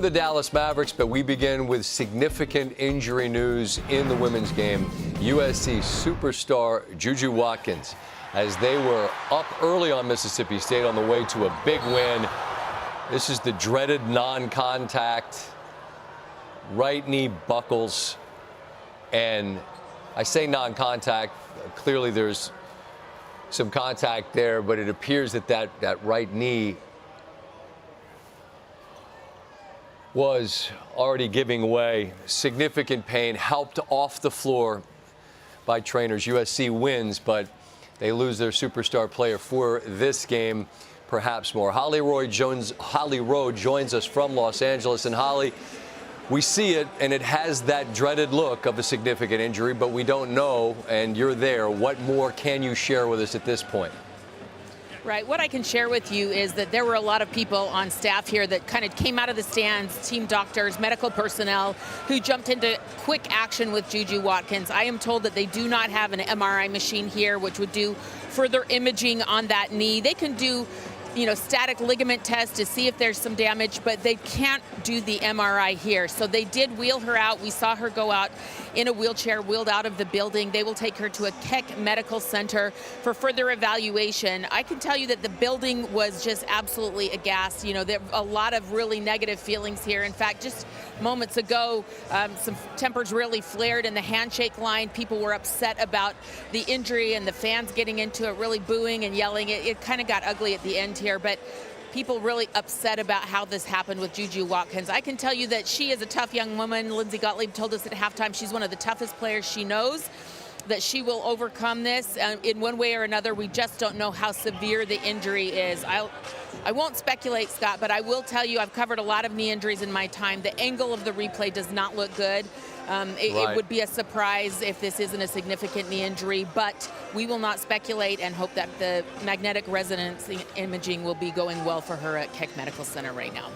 The Dallas Mavericks, but we begin with significant injury news in the women's game. USC superstar JuJu Watkins, as they were up early on Mississippi State on the way to a big win. This is the dreaded non-contact. Right knee buckles. And I say non-contact. Clearly there's some contact there, but it appears that that right knee was already giving way. Significant pain, helped off the floor by trainers. USC wins, but they lose their superstar player for this game, perhaps more. Holly Rowe joins us from Los Angeles. And Holly, we see it, and it has that dreaded look of a significant injury, but we don't know, and you're there. What more can you share with us at this point? Right. What I can share with you is that there were a lot of people on staff here that kind of came out of the stands, team doctors, medical personnel, who jumped into quick action with JuJu Watkins. I am told that they do not have an MRI machine here, which would do further imaging on that knee. They can do, static ligament tests to see if there's some damage, but they can't do the MRI here. So they did wheel her out. We saw her go out in a wheelchair, wheeled out of the building. They will take her to a Keck Medical Center for further evaluation. I can tell you that the building was just absolutely aghast. There are a lot of really negative feelings here. In fact, just moments ago, some tempers really flared in the handshake line. People were upset about the injury and the fans getting into it, really booing and yelling. It kind of got ugly at the end here, but people really upset about how this happened with JuJu Watkins. I can tell you that she is a tough young woman. Lindsay Gottlieb told us at halftime she's one of the toughest players she knows, that she will overcome this in one way or another. We just don't know how severe the injury is. I won't speculate, Scott, but I will tell you I've covered a lot of knee injuries in my time. The angle of the replay does not look good. It would be a surprise if this isn't a significant knee injury, but we will not speculate and hope that the magnetic resonance imaging will be going well for her at Keck Medical Center right now.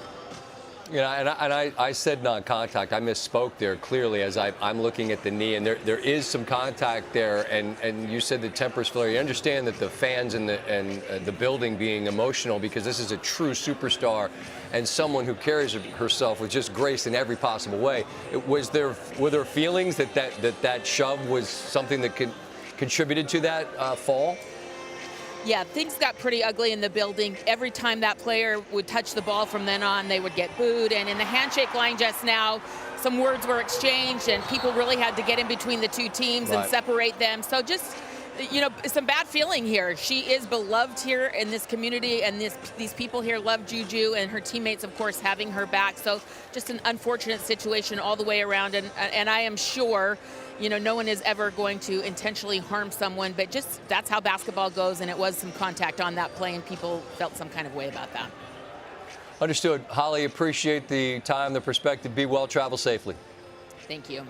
I said non-contact. I misspoke there clearly as I'm looking at the knee, and there is some contact there. And you said the tempers flare. You understand that the fans and the building being emotional because this is a true superstar and someone who carries herself with just grace in every possible way. Were there feelings that shove was something that contributed to that fall? Yeah, things got pretty ugly in the building. Every time that player would touch the ball from then on, they would get booed. And in the handshake line just now, some words were exchanged, and people really had to get in between the two teams and separate them. So just, some bad feeling here. She is beloved here in this community, and these people here love JuJu, and her teammates, of course, having her back. So just an unfortunate situation all the way around. And I am sure no one is ever going to intentionally harm someone, but just that's how basketball goes, and it was some contact on that play, and people felt some kind of way about that. Understood. Holly, appreciate the time, the perspective. Be well, travel safely. Thank you.